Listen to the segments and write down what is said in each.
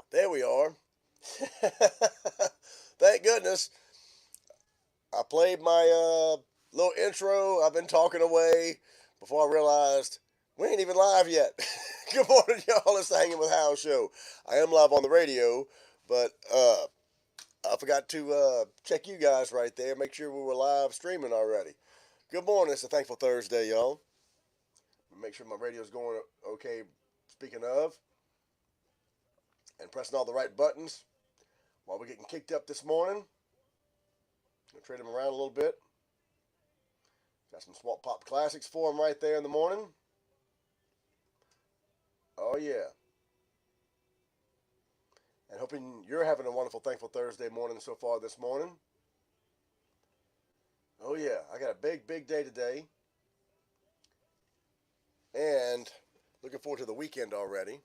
There we are. Thank goodness. I played my little intro. I've been talking away before I realized we ain't even live yet. Good morning, y'all. It's the Hanging with Hal show. I am live on the radio, but I forgot to check you guys right there. Make sure we were live streaming already. Good morning. It's a Thankful Thursday, y'all. Make sure my radio's going okay. Speaking of, and pressing all the right buttons while we're getting kicked up this morning. Gonna trade them around a little bit. Got some Swamp Pop classics for them right there in the morning. Oh yeah. And hoping you're having a wonderful, thankful Thursday morning so far this morning. Oh yeah, I got a big day today. And looking forward to the weekend already.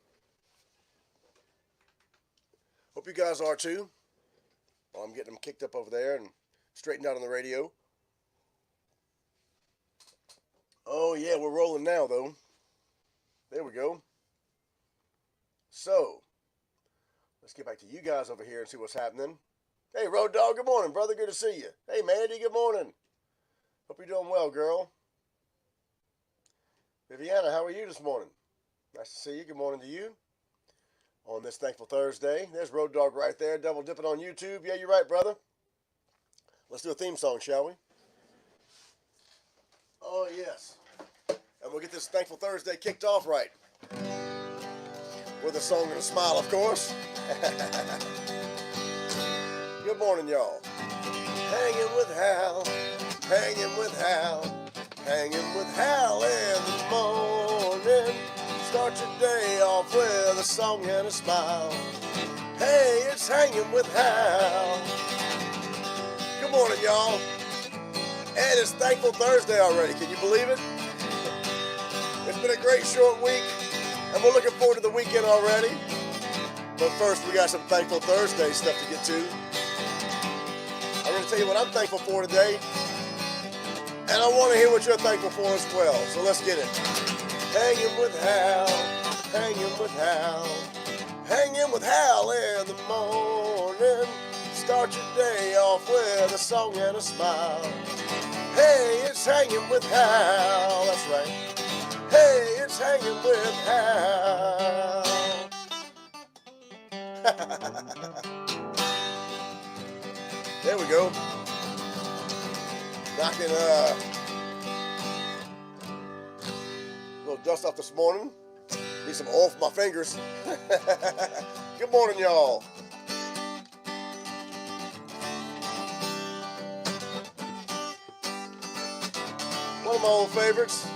Hope you guys are too. While I'm getting them kicked up over there and straightened out on the radio. Oh yeah, we're rolling now though. There we go. So, let's get back to you guys over here and see what's happening. Hey, Road Dog, good morning, brother. Good to see you. Hey, Mandy, good morning. Hope you're doing well, girl. Viviana, how are you this morning? Nice to see you. Good morning to you. On this Thankful Thursday. There's Road Dog right there, double dipping on YouTube. Yeah, you're right, brother. Let's do a theme song, shall we? Oh, yes. And we'll get this Thankful Thursday kicked off right. With a song and a smile, of course. Good morning, y'all. Hanging with Hal, hanging with Hal, hanging with Hal in the morning. Start your day off with a song and a smile. Hey, it's Hanging with Hal. Good morning, y'all. And it's Thankful Thursday already. Can you believe it? It's been a great short week, and we're looking forward to the weekend already. But first, we got some Thankful Thursday stuff to get to. I'm going to tell you what I'm thankful for today, and I want to hear what you're thankful for as well. So let's get it. Hanging with Hal, hanging with Hal, hanging with Hal in the morning. Start your day off with a song and a smile. Hey, it's Hanging with Hal, that's right. Hey, it's Hanging with Hal. There we go. Knocking a little dust off this morning. Need some oil for my fingers. Good morning, y'all. One of my old favorites.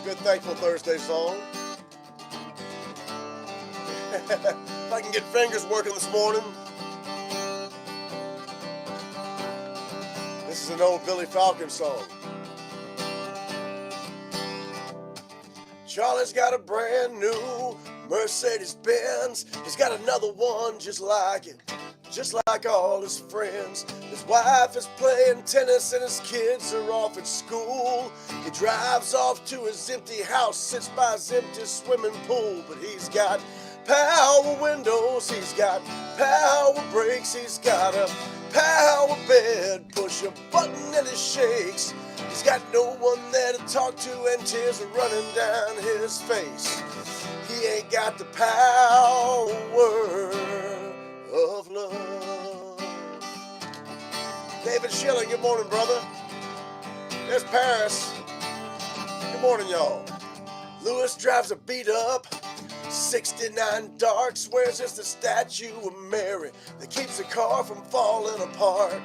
Good Thankful Thursday song. If I can get fingers working this morning. This is an old Billy Falcon song. Charlie's got a brand new Mercedes-Benz. He's got another one just like it, just like all his friends. His wife is playing tennis and his kids are off at school. He drives off to his empty house, sits by his empty swimming pool. But he's got power windows, he's got power brakes, he's got a power bed. Push a button and it shakes. He's got no one there to talk to and tears are running down his face. He ain't got the power of love. David Schilling, good morning, brother. There's Paris. Good morning, y'all. Lewis drives a beat-up 69 dark, swears it's the statue of Mary that keeps the car from falling apart.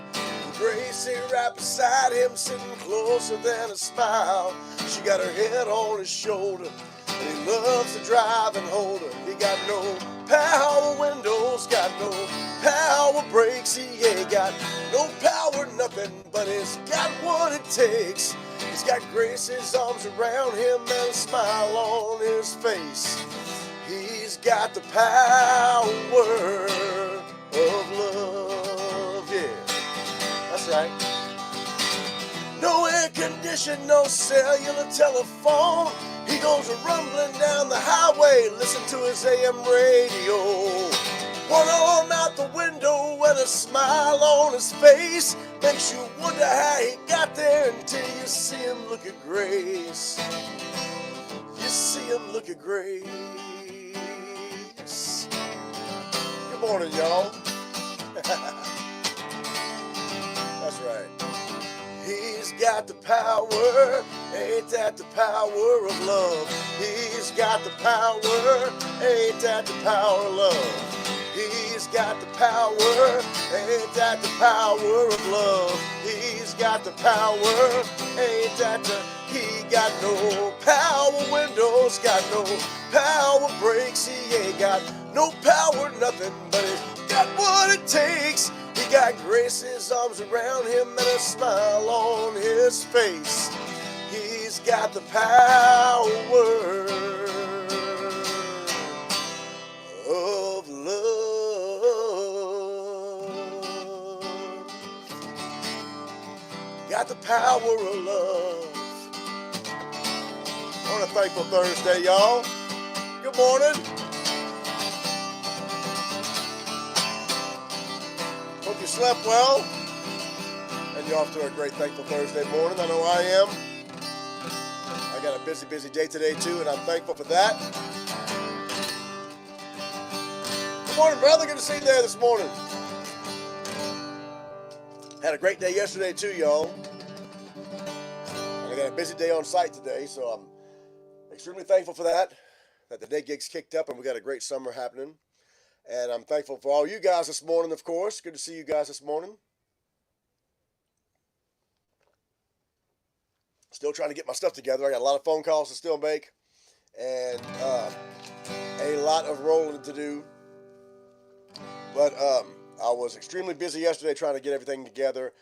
Gracie right beside him, sitting closer than a smile. She got her head on his shoulder, and he loves to drive and hold her. He got no power windows, got no power brakes. He ain't got no power, nothing, but he's got what it takes. He's got Gracie's arms around him and a smile on his face. He's got the power of love, yeah. That's right. No air condition, no cellular telephone. He goes rumbling down the highway, listen to his AM radio. One arm out the window and a smile on his face makes you wonder how he got there until you see him look at grace. You see him look at grace. Good morning, y'all. That's right. He's got the power, ain't that the power of love? He's got the power, ain't that the power of love? He's got the power, ain't that the power of love? He's got the power, ain't that the... He got no power windows, got no power brakes. He ain't got no power nothing, but he's got what it takes. He got Grace's arms around him and a smile on his face. He's got the power of love. Got the power of love. On a Thankful Thursday, y'all. Good morning. Hope you slept well. And you're off to a great Thankful Thursday morning. I know I am. I got a busy, busy day today, too, and I'm thankful for that. Good morning, brother. Good to see you there this morning. Had a great day yesterday, too, y'all. And I got a busy day on site today, so I'm extremely thankful for that the day gigs kicked up and we got a great summer happening. And I'm thankful for all you guys this morning, of course. Good to see you guys this morning. Still trying to get my stuff together. I got a lot of phone calls to still make and a lot of rolling to do. But I was extremely busy yesterday trying to get everything together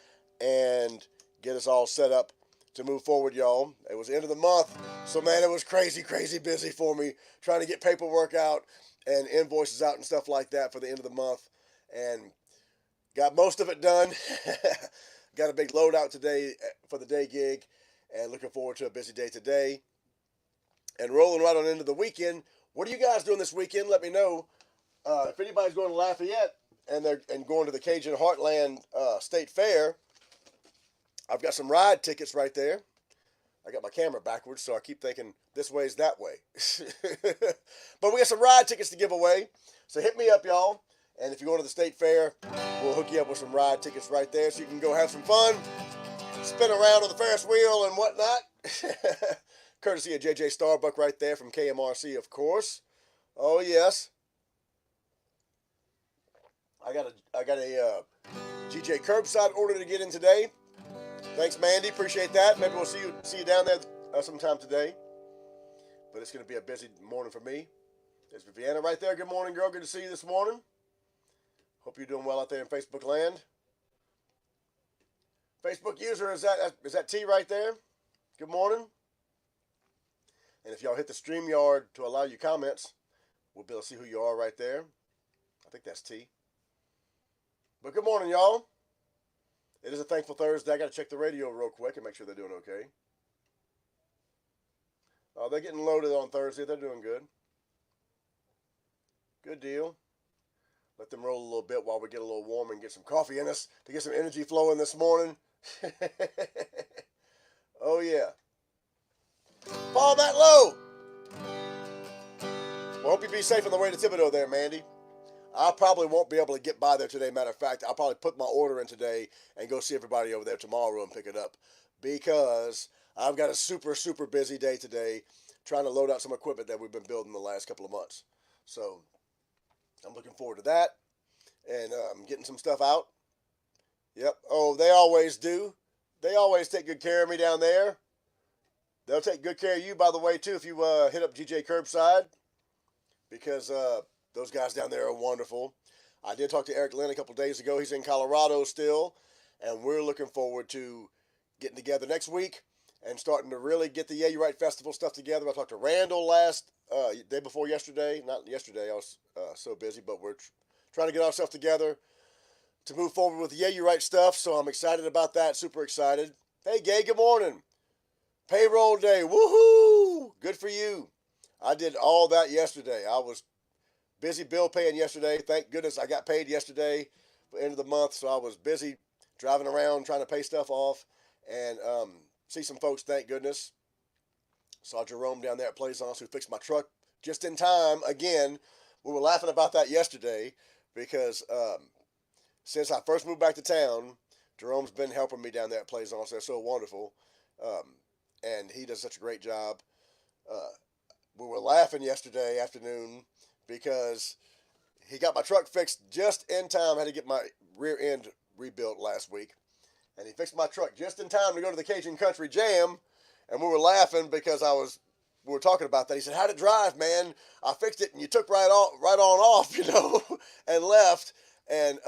and get us all set up to move forward, y'all. It was the end of the month, so man, it was crazy, crazy busy for me trying to get paperwork out and invoices out and stuff like that for the end of the month, and got most of it done. Got a big load out today for the day gig, and looking forward to a busy day today. And rolling right on into the weekend. What are you guys doing this weekend? Let me know. If anybody's going to Lafayette and going to the Cajun Heartland State Fair, I've got some ride tickets right there. I got my camera backwards, so I keep thinking this way is that way. But we got some ride tickets to give away. So hit me up, y'all. And if you go to the State Fair, we'll hook you up with some ride tickets right there so you can go have some fun, spin around on the Ferris wheel and whatnot. Courtesy of JJ Starbuck right there from KMRC, of course. Oh, yes. I got a GJ curbside order to get in today. Thanks, Mandy. Appreciate that. Maybe we'll see you down there sometime today. But it's going to be a busy morning for me. There's Viviana right there. Good morning, girl. Good to see you this morning. Hope you're doing well out there in Facebook land. Facebook user, is that T right there? Good morning. And if y'all hit the StreamYard to allow you comments, we'll be able to see who you are right there. I think that's T. But good morning, y'all. It is a Thankful Thursday. I got to check the radio real quick and make sure they're doing okay. Oh, they're getting loaded on Thursday. They're doing good. Good deal. Let them roll a little bit while we get a little warm and get some coffee in us to get some energy flowing this morning. Oh, yeah. Fall that low. Well, hope you be safe on the way to Thibodeau there, Mandy. I probably won't be able to get by there today. Matter of fact, I'll probably put my order in today and go see everybody over there tomorrow and pick it up because I've got a super, super busy day today trying to load out some equipment that we've been building the last couple of months. So I'm looking forward to that and getting some stuff out. Yep. Oh, they always do. They always take good care of me down there. They'll take good care of you, by the way, too, if you hit up GJ Curbside because those guys down there are wonderful. I did talk to Eric Lynn a couple days ago. He's in Colorado still, and we're looking forward to getting together next week and starting to really get the Yeah You Right Festival stuff together. I talked to Randall day before yesterday. Not yesterday, I was so busy, but we're trying to get ourselves together to move forward with the Yeah You Right stuff, so I'm excited about that, super excited. Hey, Gay, good morning. Payroll day. Woohoo! Good for you. I did all that yesterday. I was busy bill paying yesterday. Thank goodness I got paid yesterday for the end of the month. So I was busy driving around trying to pay stuff off and see some folks, thank goodness. Saw Jerome down there at Plaisance who fixed my truck just in time. Again, we were laughing about that yesterday because since I first moved back to town, Jerome's been helping me down there at Plaisance. They're so wonderful. And he does such a great job. Uh, we were laughing yesterday afternoon because he got my truck fixed just in time. I had to get my rear end rebuilt last week. And he fixed my truck just in time to go to the Cajun Country Jam. And we were laughing because we were talking about that. He said, "How'd it drive, man? I fixed it and you took right on off, and left." And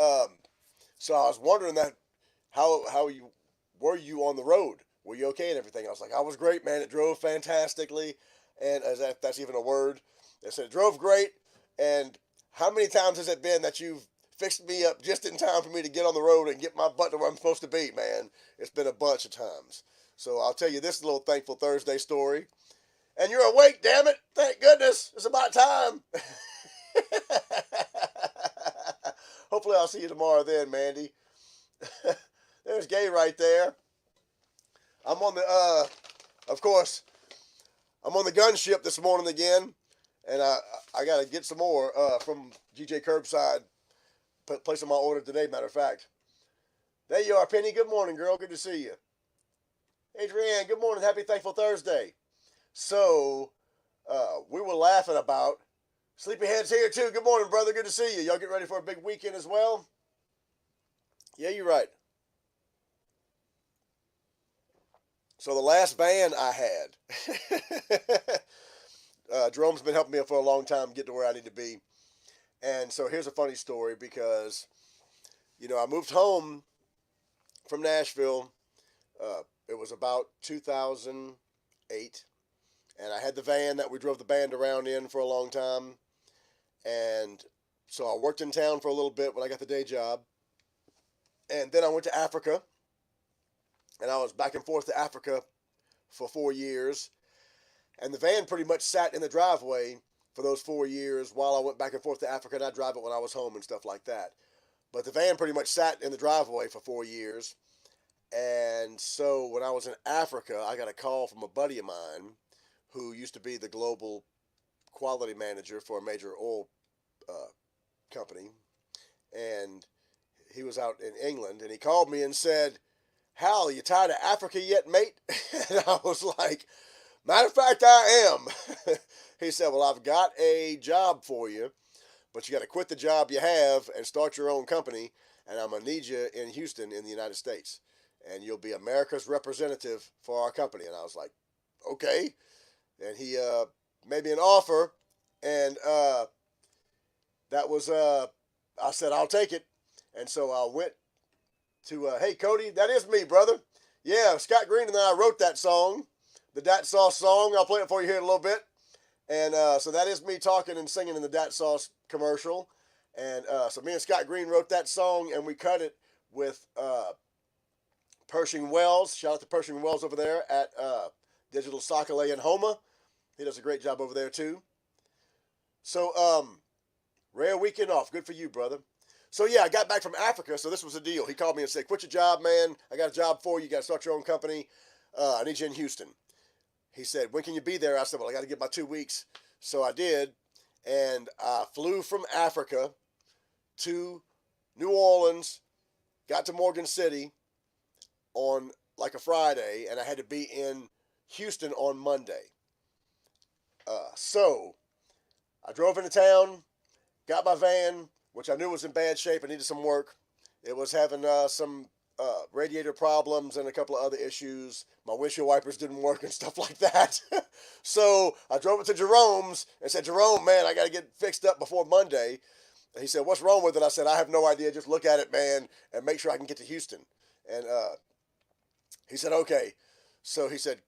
so I was wondering how you were you on the road? Were you okay and everything? I was like, I was great, man. It drove fantastically. And as if that's even a word, they said it drove great. And how many times has it been that you've fixed me up just in time for me to get on the road and get my butt to where I'm supposed to be, man? It's been a bunch of times. So I'll tell you this little Thankful Thursday story. And you're awake, damn it. Thank goodness. It's about time. Hopefully I'll see you tomorrow then, Mandy. There's Gay right there. I'm on the, of course, I'm on the gunship this morning again. And I got to get some more from GJ Curbside. Placing my order today, matter of fact. There you are, Penny. Good morning, girl. Good to see you. Adrienne, good morning. Happy Thankful Thursday. So, we were laughing about Sleepyhead's here too. Good morning, brother. Good to see you. Y'all get ready for a big weekend as well? Yeah, you're right. So the last van I had, Jerome's been helping me for a long time get to where I need to be. And so here's a funny story because, I moved home from Nashville. It was about 2008. And I had the van that we drove the band around in for a long time. And so I worked in town for a little bit when I got the day job. And then I went to Africa. And I was back and forth to Africa for 4 years. And the van pretty much sat in the driveway for those 4 years while I went back and forth to Africa. And I'd drive it when I was home and stuff like that. But the van pretty much sat in the driveway for 4 years. And so when I was in Africa, I got a call from a buddy of mine who used to be the global quality manager for a major oil company. And he was out in England. And he called me and said, "Hal, you tired of Africa yet, mate?" And I was like, "Matter of fact, I am." He said, "Well, I've got a job for you, but you got to quit the job you have and start your own company. And I'm going to need you in Houston in the United States. And you'll be America's representative for our company." And I was like, "Okay." And he made me an offer. And that was, I said, "I'll take it." And so I went to, "Hey, Cody, that is me, brother. Yeah, Scott Green and I wrote that song, the Dat Sauce song. I'll play it for you here in a little bit. And so that is me talking and singing in the Dat Sauce commercial. And so me and Scott Green wrote that song, and we cut it with Pershing Wells. Shout out to Pershing Wells over there at Digital Sakale in Homa. He does a great job over there too. So rare weekend off. Good for you, brother. So yeah, I got back from Africa. So this was the deal. He called me and said, "Quit your job, man. I got a job for you. You got to start your own company. I need you in Houston." He said, "When can you be there?" I said, "Well, I got to get my 2 weeks." So I did. And I flew from Africa to New Orleans, got to Morgan City on like a Friday, and I had to be in Houston on Monday. So I drove into town, got my van, which I knew was in bad shape and needed some work. It was having some radiator problems and a couple of other issues. My windshield wipers didn't work and stuff like that. So I drove it to Jerome's and said, "Jerome, man, I got to get fixed up before Monday." And he said, "What's wrong with it?" I said, "I have no idea. Just look at it, man, and make sure I can get to Houston." And he said, "Okay." So he said,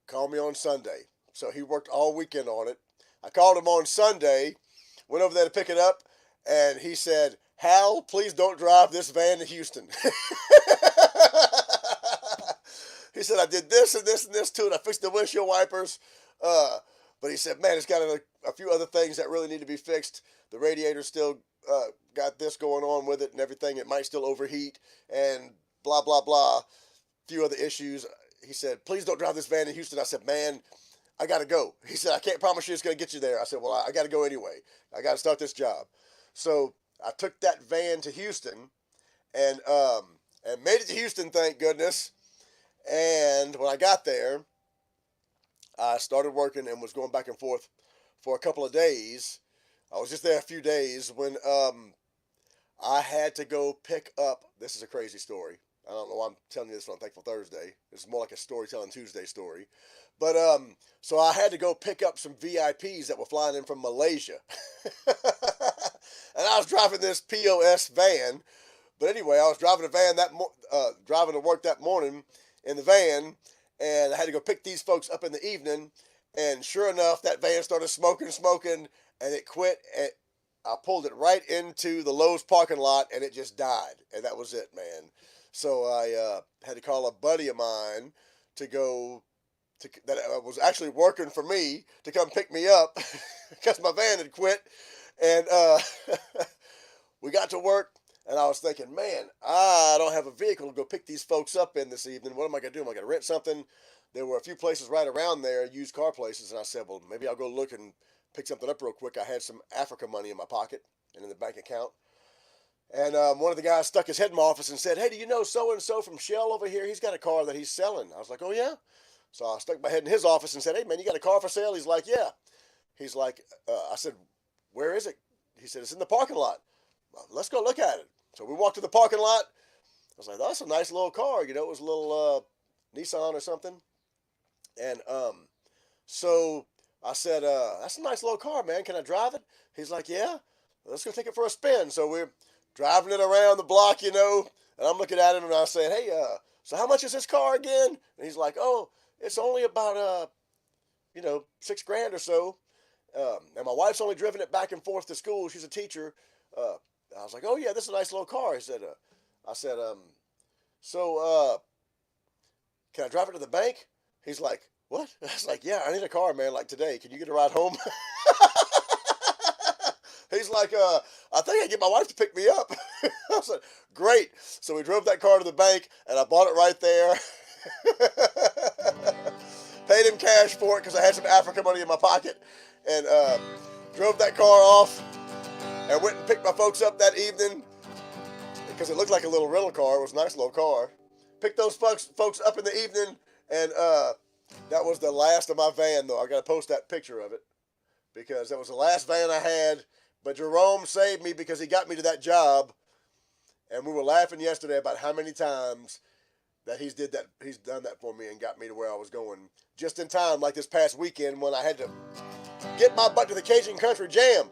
"Call me on Sunday." So he worked all weekend on it. I called him on Sunday, went over there to pick it up, and he said, "Hal, please don't drive this van to Houston." He said, I did this and this and this to it. I fixed the windshield wipers. But he said, man, it's got a few other things that really need to be fixed. The radiator still got this going on with it and everything. It might still overheat and blah, blah, blah. A few other issues. He said, please don't drive this van in Houston. I said, man, I got to go. He said, I can't promise you it's going to get you there. I said, well, I got to go anyway. I got to start this job. So I took that van to Houston and made it to Houston, thank goodness. And when I got there, I started working and was going back and forth for a couple of days. I was just there a few days when I had to go pick up. This is a crazy story. I don't know why I'm telling you this on Thankful Thursday. It's more like a Storytelling Tuesday story. But so I had to go pick up some VIPs that were flying in from Malaysia. And I was driving this POS van. But anyway, I was driving a van driving to work that morning in the van, and I had to go pick these folks up in the evening. And sure enough, that van started smoking, and it quit. And I pulled it right into the Lowe's parking lot, and it just died. And that was it, man. So I had to call a buddy of mine that was actually working for me to come pick me up because my van had quit. And we got to work, and I was thinking, man, I don't have a vehicle to go pick these folks up in this evening. What am I going to do? Am I going to rent something? There were a few places right around there, used car places, and I said, well, maybe I'll go look and pick something up real quick. I had some Africa money in my pocket and in the bank account. And one of the guys stuck his head in my office and said, hey, do you know so-and-so from Shell over here? He's got a car that he's selling. I was like, oh, yeah? So I stuck my head in his office and said, hey, man, you got a car for sale? He's like, yeah. He's like, I said, where is it? He said, it's in the parking lot. Well, let's go look at it. So we walked to the parking lot. I was like, that's a nice little car. You know, it was a little Nissan or something. And so I said, that's a nice little car, man. Can I drive it? He's like, yeah. Let's go take it for a spin. So we're driving it around the block, you know, and I'm looking at him and I said, hey, so how much is this car again? And he's like, oh, it's only about, $6,000 or so. And my wife's only driven it back and forth to school. She's a teacher. I was like, oh yeah, this is a nice little car. I said, can I drive it to the bank? He's like, what? I was like, yeah, I need a car, man, like today. Can you get a ride home? He's like, I think I can get my wife to pick me up. I said, great. So we drove that car to the bank, and I bought it right there. Paid him cash for it because I had some Africa money in my pocket, and drove that car off and went and picked my folks up that evening because it looked like a little rental car. It was a nice little car. Picked those folks up in the evening, and that was the last of my van, though. I got to post that picture of it because that was the last van I had. But Jerome saved me because he got me to that job, and we were laughing yesterday about how many times that he's done that for me and got me to where I was going just in time, like this past weekend when I had to get my butt to the Cajun Country Jam.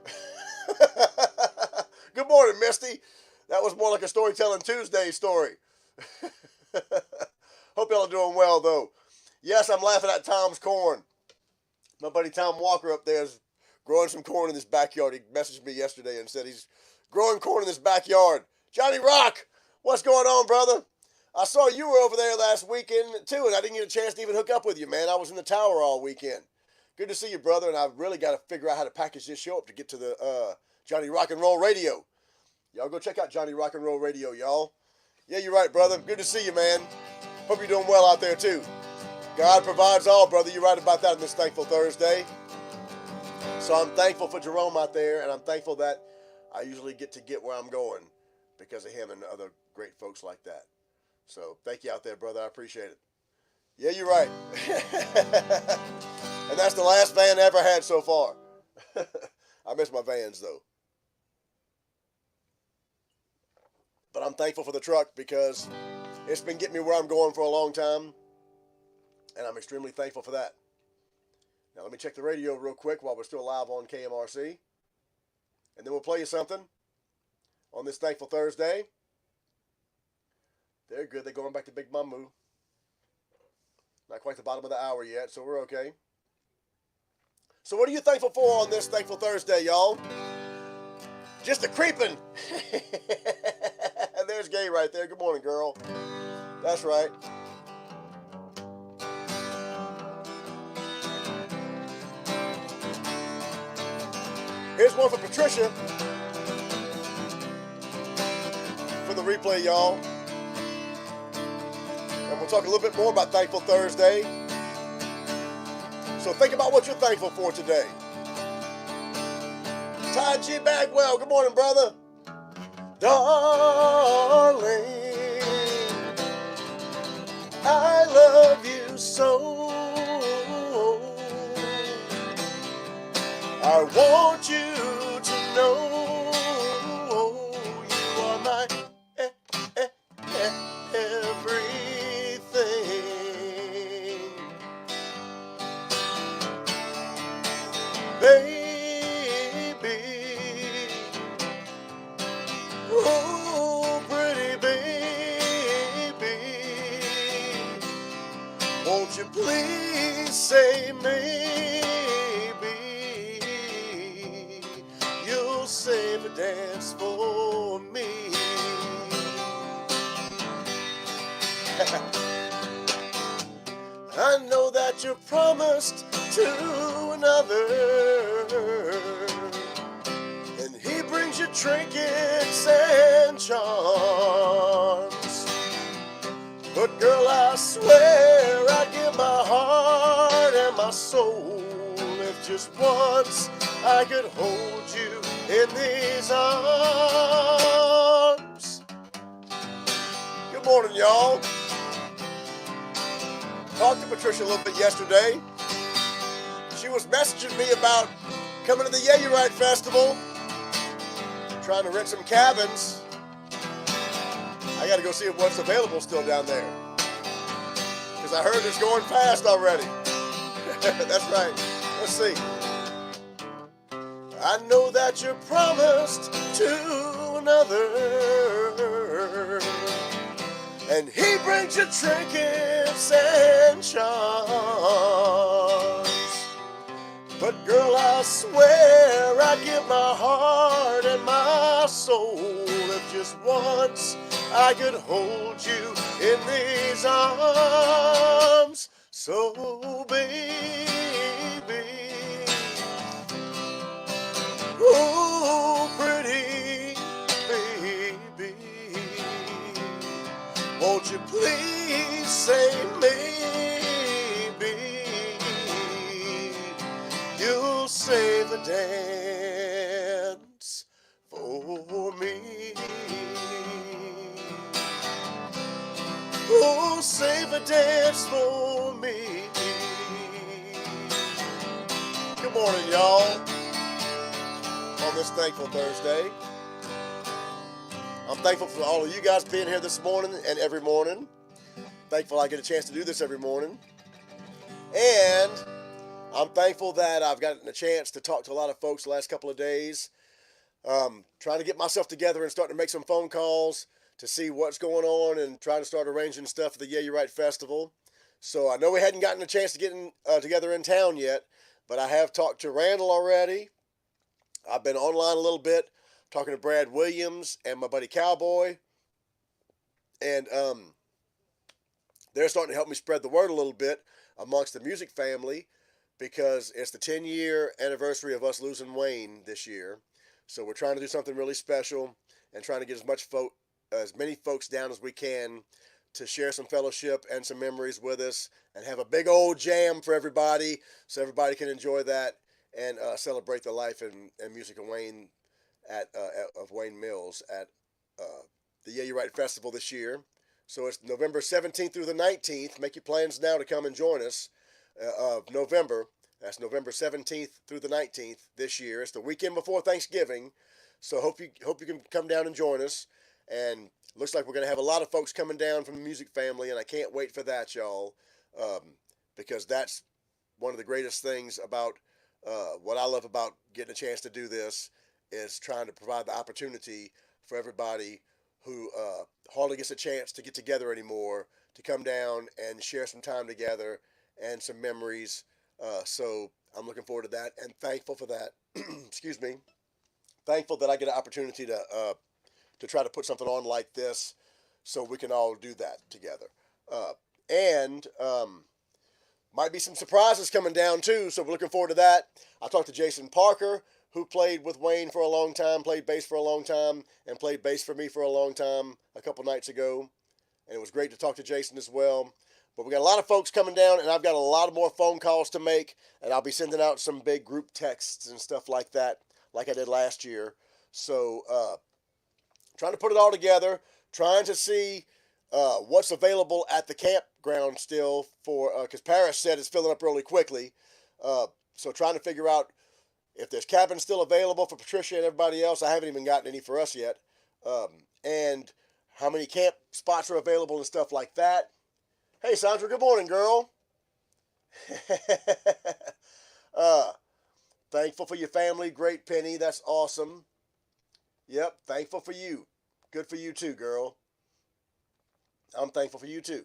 Good morning, Misty. That was more like a Storytelling Tuesday story. Hope y'all are doing well, though. Yes, I'm laughing at Tom's corn. My buddy Tom Walker up there is growing some corn in his backyard. He messaged me yesterday and said he's growing corn in his backyard. Johnny Rock, what's going on, brother? I saw you were over there last weekend, too, and I didn't get a chance to even hook up with you, man. I was in the tower all weekend. Good to see you, brother, and I've really got to figure out how to package this show up to get to the Johnny Rock and Roll Radio. Y'all go check out Johnny Rock and Roll Radio, y'all. Yeah, you're right, brother. Good to see you, man. Hope you're doing well out there, too. God provides all, brother. You're right about that on this Thankful Thursday. So I'm thankful for Jerome out there, and I'm thankful that I usually get where I'm going because of him and other great folks like that. So thank you out there, brother. I appreciate it. Yeah, you're right. And that's the last van I ever had so far. I miss my vans, though. But I'm thankful for the truck because it's been getting me where I'm going for a long time, and I'm extremely thankful for that. Now, let me check the radio real quick while we're still live on KMRC, and then we'll play you something on this Thankful Thursday. They're good. They're going back to Big Mamu. Not quite the bottom of the hour yet, so we're okay. So what are you thankful for on this Thankful Thursday, y'all? Just a creeping. There's Gay right there. Good morning, girl. That's right. Here's one for Patricia for the replay, y'all. And we'll talk a little bit more about Thankful Thursday. So think about what you're thankful for today. Ty G. Bagwell, good morning, brother. Darling, I love you so. I want you to know you are my everything. Baby, oh pretty baby, won't you please say maybe you'll save a dance for me. I know that you're promised to another, and he brings you trinkets and charms. But girl, I swear I'd give my heart and my soul if just once I could hold you in these arms. Good morning, y'all. Talked to Patricia a little bit yesterday. She was messaging me about coming to the Yeah You Right Festival, trying to rent some cabins. I got to go see what's available still down there, because I heard it's going fast already. That's right. Let's see. I know that you're promised to another, and he brings you trinkets and charms. But girl, I swear I'd give my heart and my soul if just once I could hold you in these arms. So baby, oh pretty baby, won't you please say maybe you'll save a dance for me. Oh, save a dance for me. Good morning, y'all. On this Thankful Thursday, I'm thankful for all of you guys being here this morning and every morning. Thankful I get a chance to do this every morning. And I'm thankful that I've gotten a chance to talk to a lot of folks the last couple of days. Trying to get myself together and starting to make some phone calls to see what's going on and trying to start arranging stuff for the Yeah You Right Festival. So I know we hadn't gotten a chance to get together in town yet, but I have talked to Randall already. I've been online a little bit, talking to Brad Williams and my buddy Cowboy. And they're starting to help me spread the word a little bit amongst the music family, because it's the 10-year anniversary of us losing Wayne this year. So we're trying to do something really special and trying to get as many folks down as we can to share some fellowship and some memories with us and have a big old jam for everybody, so everybody can enjoy that and celebrate the life and music of Wayne of Wayne Mills at the Yeah You Right Festival this year. So it's November 17th through the 19th. Make your plans now to come and join us of November. That's November 17th through the 19th this year. It's the weekend before Thanksgiving. So hope you can come down and join us. And looks like we're going to have a lot of folks coming down from the music family, and I can't wait for that, y'all, because that's one of the greatest things about what I love about getting a chance to do this, is trying to provide the opportunity for everybody who hardly gets a chance to get together anymore to come down and share some time together and some memories. So I'm looking forward to that and thankful for that. Excuse me. Thankful that I get an opportunity to try to put something on like this so we can all do that together. And might be some surprises coming down too, so we're looking forward to that. I talked to Jason Parker, who played with Wayne for a long time, played bass for a long time, and played bass for me for a long time a couple nights ago. And it was great to talk to Jason as well. But we got a lot of folks coming down, and I've got a lot more phone calls to make, and I'll be sending out some big group texts and stuff like that, like I did last year. So, trying to put it all together, trying to see what's available at the campground still for, because Paris said it's filling up really quickly. So trying to figure out if there's cabins still available for Patricia and everybody else. I haven't even gotten any for us yet. And how many camp spots are available and stuff like that. Hey, Sandra, good morning, girl. Thankful for your family. Great, Penny. That's awesome. Yep, thankful for you. Good for you too, girl. I'm thankful for you too.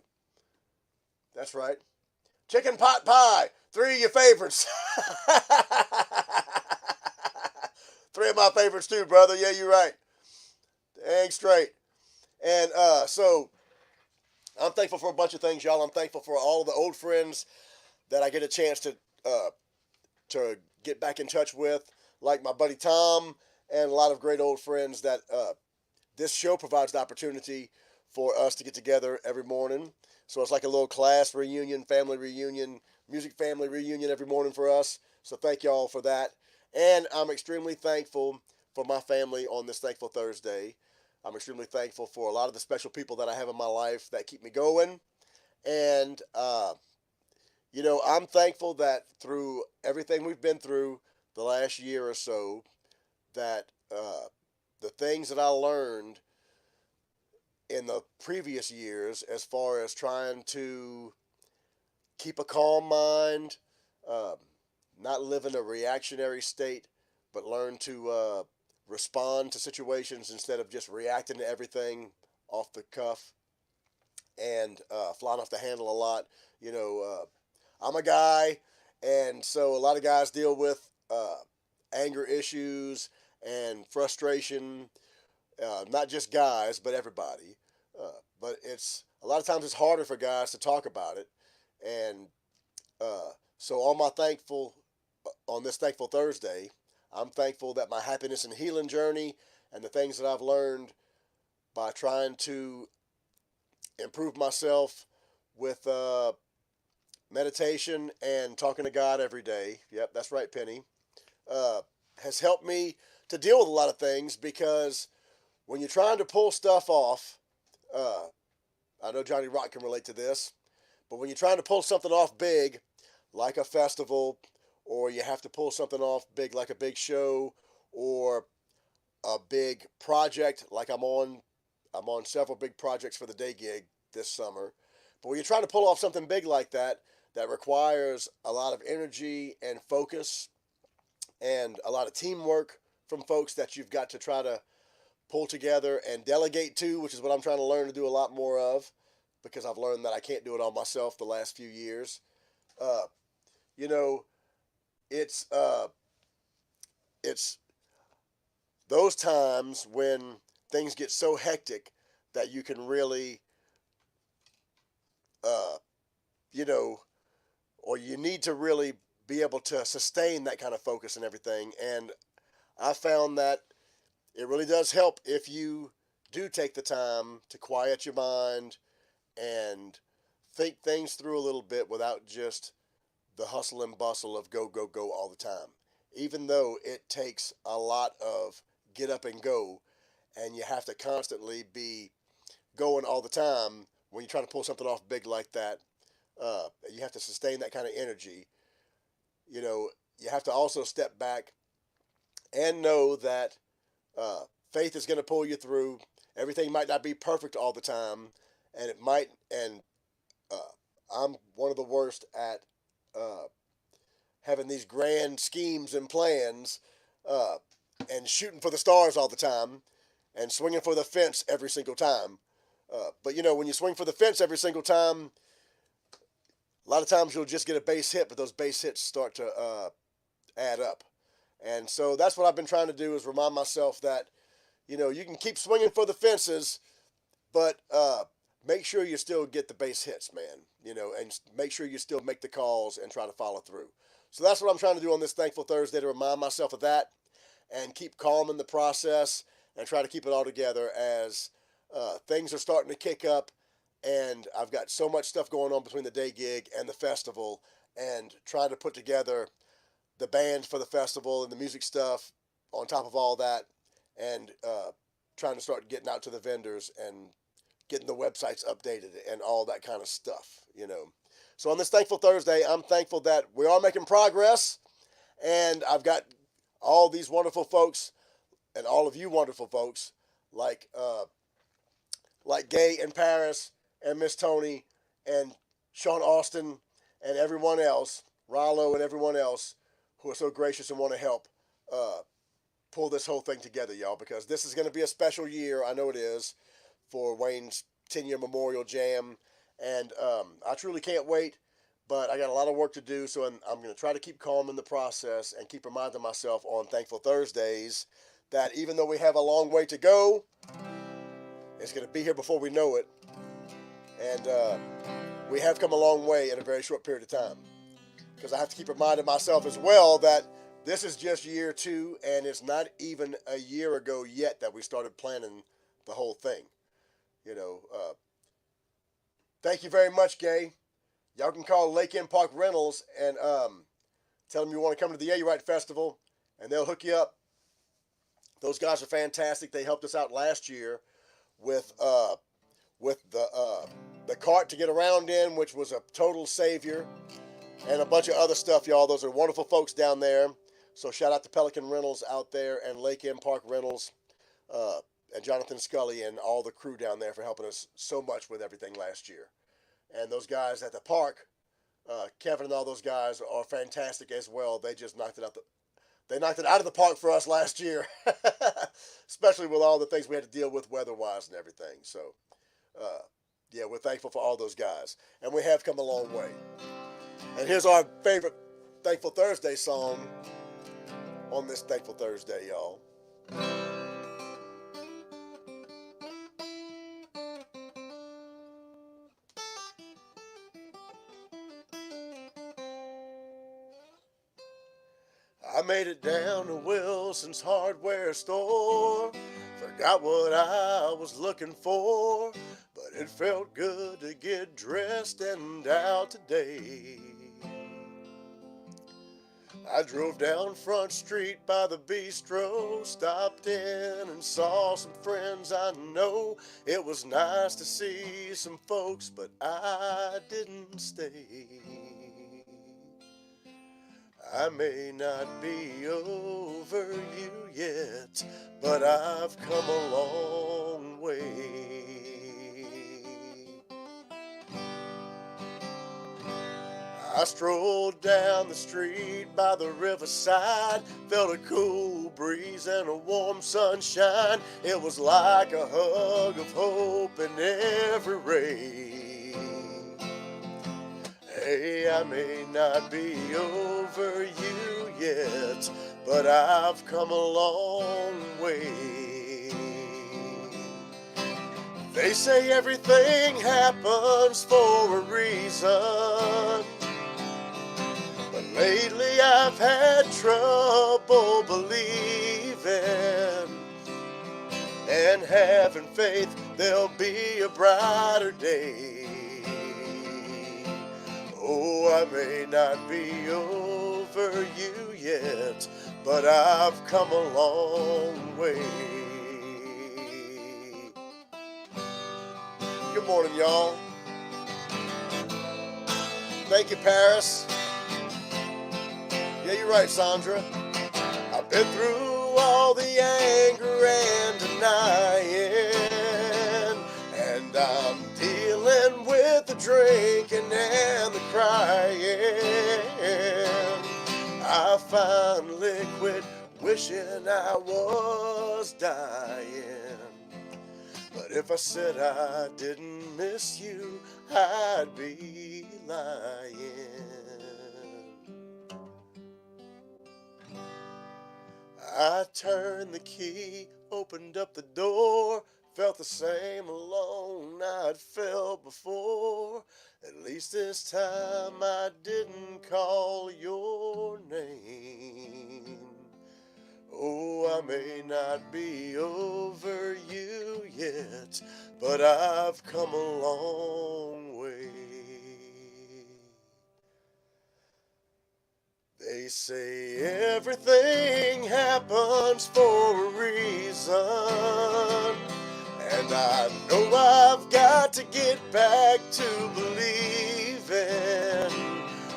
That's right. Chicken pot pie. 3 of your favorites. 3 of my favorites too, brother. Yeah, you're right. Dang straight. And so I'm thankful for a bunch of things, y'all. I'm thankful for all of the old friends that I get a chance to get back in touch with, like my buddy Tom, and a lot of great old friends that this show provides the opportunity for us to get together every morning. So it's like a little class reunion, family reunion, music family reunion every morning for us. So thank y'all for that. And I'm extremely thankful for my family on this Thankful Thursday. I'm extremely thankful for a lot of the special people that I have in my life that keep me going. And, I'm thankful that through everything we've been through the last year or so, that the things that I learned in the previous years, as far as trying to keep a calm mind, not live in a reactionary state, but learn to respond to situations instead of just reacting to everything off the cuff and flying off the handle a lot. I'm a guy, and so a lot of guys deal with anger issues and frustration. Not just guys, but everybody. But it's a lot of times it's harder for guys to talk about it, and so on this Thankful Thursday, I'm thankful that my happiness and healing journey and the things that I've learned by trying to improve myself with meditation and talking to God every day. Yep, that's right, Penny. Has helped me to deal with a lot of things, because when you're trying to pull stuff off, I know Johnny Rock can relate to this, but when you're trying to pull something off big, like a festival, or you have to pull something off big, like a big show, or a big project, like I'm on several big projects for the day gig this summer. But when you're trying to pull off something big like that, that requires a lot of energy and focus and a lot of teamwork from folks that you've got to try to pull together and delegate to, which is what I'm trying to learn to do a lot more of, because I've learned that I can't do it all myself the last few years. You know, it's those times when things get so hectic that you can really, or you need to really be able to sustain that kind of focus and everything. And I found that it really does help if you do take the time to quiet your mind and think things through a little bit without just the hustle and bustle of go, go, go all the time. Even though it takes a lot of get up and go, and you have to constantly be going all the time when you're trying to pull something off big like that. You have to sustain that kind of energy. You have to also step back and know that faith is going to pull you through. Everything might not be perfect all the time, and it might. And I'm one of the worst at having these grand schemes and plans, and shooting for the stars all the time, and swinging for the fence every single time. But when you swing for the fence every single time, a lot of times you'll just get a base hit, but those base hits start to add up. And so that's what I've been trying to do, is remind myself that, you can keep swinging for the fences, but make sure you still get the base hits, man, and make sure you still make the calls and try to follow through. So that's what I'm trying to do on this Thankful Thursday, to remind myself of that. and keep calm in the process and try to keep it all together as things are starting to kick up. And I've got so much stuff going on between the day gig and the festival, and trying to put together the band for the festival and the music stuff on top of all that, and trying to start getting out to the vendors and getting the websites updated and all that kind of stuff, you know. So on this Thankful Thursday, I'm thankful that we are making progress, and I've got all these wonderful folks and all of you wonderful folks like Gay and Paris and Miss Tony and Sean Austin and everyone else, Rollo and everyone else who are so gracious and want to help pull this whole thing together, y'all, because this is going to be a special year. I know it is, for Wayne's 10-year Memorial Jam, and I truly can't wait, but I got a lot of work to do, so I'm going to try to keep calm in the process and keep reminding myself on Thankful Thursdays that even though we have a long way to go, it's going to be here before we know it, and we have come a long way in a very short period of time, because I have to keep reminding myself as well that this is just year 2, and it's not even a year ago yet that we started planning the whole thing. You know, thank you very much, Gay. Y'all can call Lake End Park Rentals and tell them you want to come to the Yeah You Right Festival, and they'll hook you up. Those guys are fantastic. They helped us out last year with the cart to get around in, which was a total savior, and a bunch of other stuff, y'all. Those are wonderful folks down there. So shout out to Pelican Rentals out there and Lake End Park Rentals. And Jonathan Scully and all the crew down there for helping us so much with everything last year. And those guys at the park, Kevin and all those guys are fantastic as well. They just knocked it out. They knocked it out of the park for us last year, especially with all the things we had to deal with weather-wise and everything. So, yeah, we're thankful for all those guys, and we have come a long way. And here's our favorite Thankful Thursday song on this Thankful Thursday, y'all. I made it down to Wilson's hardware store. Forgot what I was looking for, but it felt good to get dressed and out today. I drove down Front Street by the bistro, stopped in and saw some friends I know. It was nice to see some folks, but I didn't stay. I may not be over you yet, but I've come a long way. I strolled down the street by the riverside, felt a cool breeze and a warm sunshine. It was like a hug of hope in every ray. Hey, I may not be over you yet, but I've come a long way. They say everything happens for a reason, but lately I've had trouble believing and having faith there'll be a brighter day. Oh, I may not be over you yet, but I've come a long way. Good morning, y'all. Thank you, Paris. Yeah, you're right, Sandra. I've been through all the anger and denying, and I'm dealing with the drinking and the crying. I finally quit wishing I was dying. But if I said I didn't miss you, I'd be lying. I turned the key, opened up the door, felt the same alone I'd felt before. At least this time I didn't call your name. Oh, I may not be over you yet, but I've come a long way. They say everything happens for a reason, and I know I've got to get back to believing.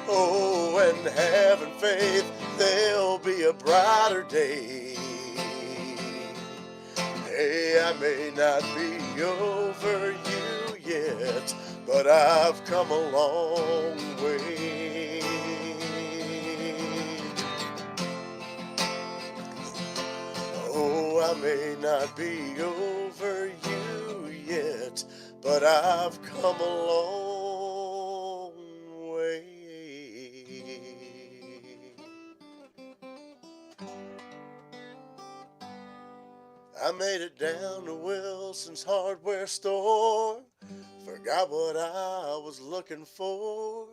Oh, and having faith there'll be a brighter day. Hey, I may not be over you yet, but I've come a long way. Oh, I may not be over you yet, but I've come a long way. I made it down to Wilson's hardware store. Forgot what I was looking for,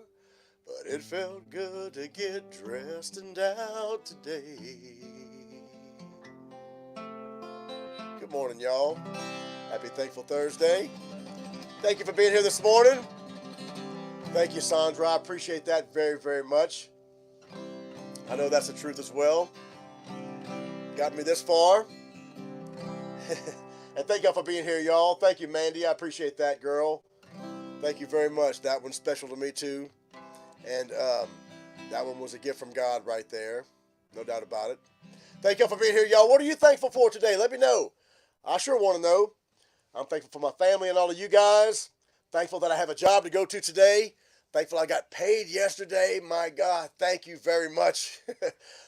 but it felt good to get dressed and out today. Good morning, y'all. Happy Thankful Thursday. Thank you for being here this morning. Thank you, Sandra. I appreciate that very, very much. I know that's the truth as well. Got me this far. And thank y'all for being here, y'all. Thank you, Mandy. I appreciate that, girl. Thank you very much. That one's special to me, too. And that one was a gift from God right there. No doubt about it. Thank y'all for being here, y'all. What are you thankful for today? Let me know. I sure want to know. I'm thankful for my family and all of you guys. Thankful that I have a job to go to today. Thankful I got paid yesterday. My God, thank you very much.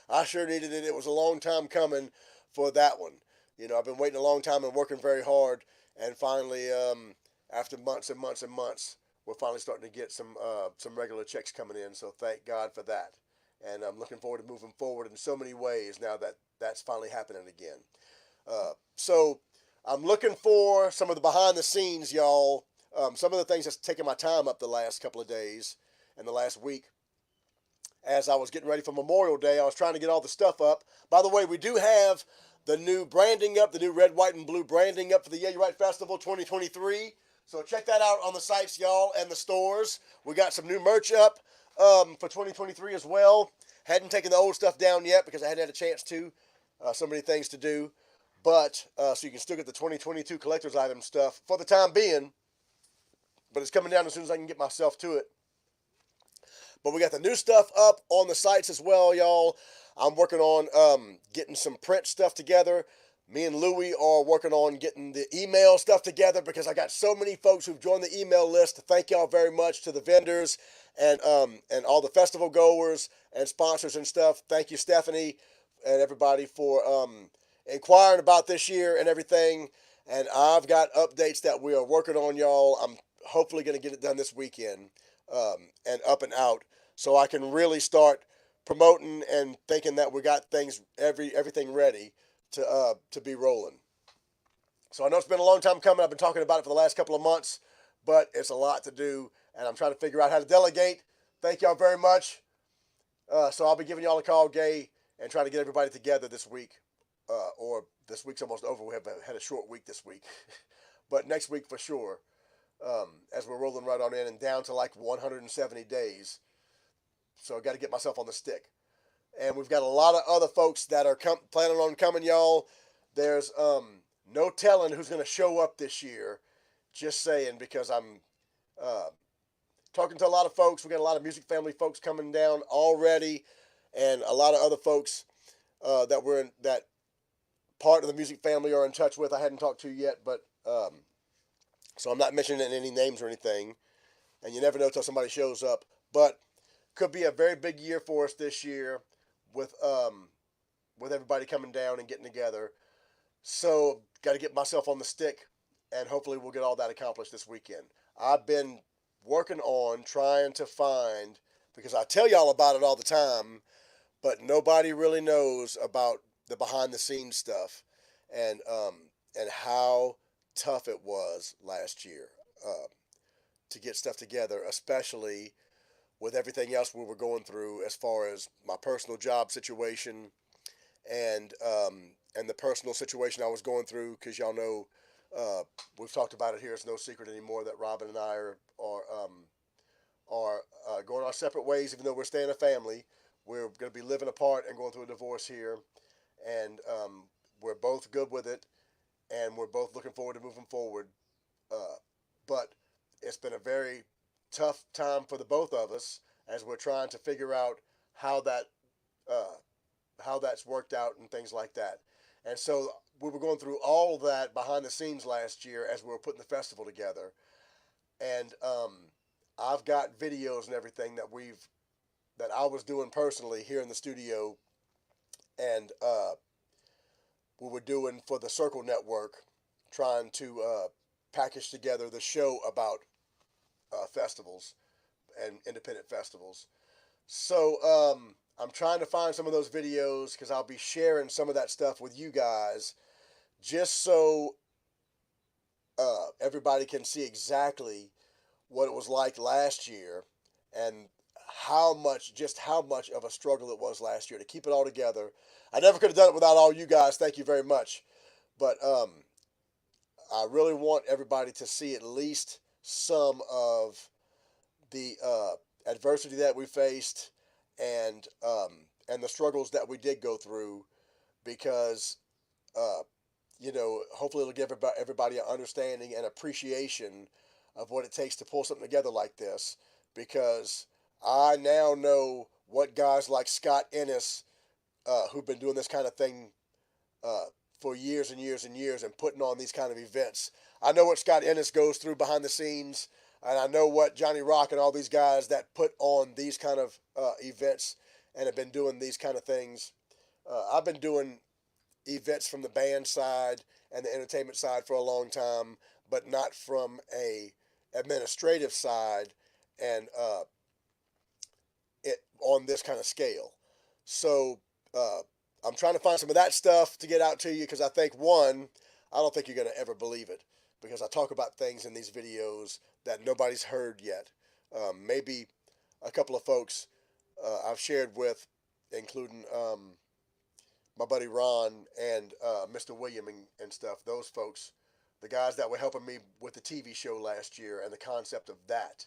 I sure needed it. It was a long time coming for that one. You know, I've been waiting a long time and working very hard. And finally, after months and months and months, we're finally starting to get some regular checks coming in. So thank God for that. And I'm looking forward to moving forward in so many ways now that that's finally happening again. So I'm looking for some of the behind the scenes, y'all. Some of the things that's taken my time up the last couple of days and the last week. As I was getting ready for Memorial Day, I was trying to get all the stuff up. By the way, we do have the new branding up, the new red, white, and blue branding up for the Yeah You're Right Festival 2023. So check that out on the sites, y'all, and the stores. We got some new merch up for 2023 as well. Hadn't taken the old stuff down yet because I hadn't had a chance to. So many things to do. But, so you can still get the 2022 collector's item stuff for the time being. But it's coming down as soon as I can get myself to it. But we got the new stuff up on the sites as well, y'all. I'm working on getting some print stuff together. Me and Louie are working on getting the email stuff together because I got so many folks who've joined the email list. Thank y'all very much to the vendors and all the festival goers and sponsors and stuff. Thank you, Stephanie, and everybody for inquiring about this year and everything. And I've got updates that we are working on, y'all. I'm hopefully going to get it done this weekend and up and out so I can really start promoting and thinking that we got things, everything ready to be rolling. So I know it's been a long time coming. I've been talking about it for the last couple of months, but it's a lot to do, and I'm trying to figure out how to delegate. Thank y'all very much. So I'll be giving y'all a call, Gay, and trying to get everybody together this week. Or this week's almost over. We have had a short week this week, but next week for sure. As we're rolling right on in and down to like 170 days. So I got to get myself on the stick. And we've got a lot of other folks that are planning on coming, y'all. There's no telling who's going to show up this year. Just saying, because I'm talking to a lot of folks. We got a lot of music family folks coming down already, and a lot of other folks that part of the music family are in touch with. I hadn't talked to yet, but so I'm not mentioning any names or anything. And you never know till somebody shows up. But could be a very big year for us this year with everybody coming down and getting together. So got to get myself on the stick, and hopefully we'll get all that accomplished this weekend. I've been working on trying to find, because I tell y'all about it all the time, but nobody really knows about the behind the scenes stuff and how tough it was last year to get stuff together, especially with everything else we were going through as far as my personal job situation and the personal situation I was going through, because y'all know, we've talked about it here. It's no secret anymore that Robin and I are going our separate ways. Even though we're staying a family, we're going to be living apart and going through a divorce here, and we're both good with it, and we're both looking forward to moving forward. Uh, but it's been a very tough time for the both of us as we're trying to figure out how that uh, how that's worked out and things like that. And so we were going through all of that behind the scenes last year as we were putting the festival together. And I've got videos and everything that I was doing personally here in the studio, and we were doing for the Circle Network, trying to package together the show about festivals and independent festivals. So I'm trying to find some of those videos because I'll be sharing some of that stuff with you guys, just so everybody can see exactly what it was like last year, and how much of a struggle it was last year to keep it all together. I never could have done it without all you guys. Thank you very much. But I really want everybody to see at least some of the adversity that we faced, and the struggles that we did go through, because uh, hopefully it'll give everybody an understanding and appreciation of what it takes to pull something together like this. Because I now know what guys like Scott Ennis, who've been doing this kind of thing uh, for years and years and years and putting on these kind of events. I know what Scott Ennis goes through behind the scenes, and I know what Johnny Rock and all these guys that put on these kind of events and have been doing these kind of things. I've been doing events from the band side and the entertainment side for a long time, but not from a administrative side, and it on this kind of scale. So uh, I'm trying to find some of that stuff to get out to you, because I think, one, I don't think you're going to ever believe it, because I talk about things in these videos that nobody's heard yet. Maybe a couple of folks I've shared with, including my buddy Ron and Mr. William and stuff. Those folks, the guys that were helping me with the TV show last year and the concept of that,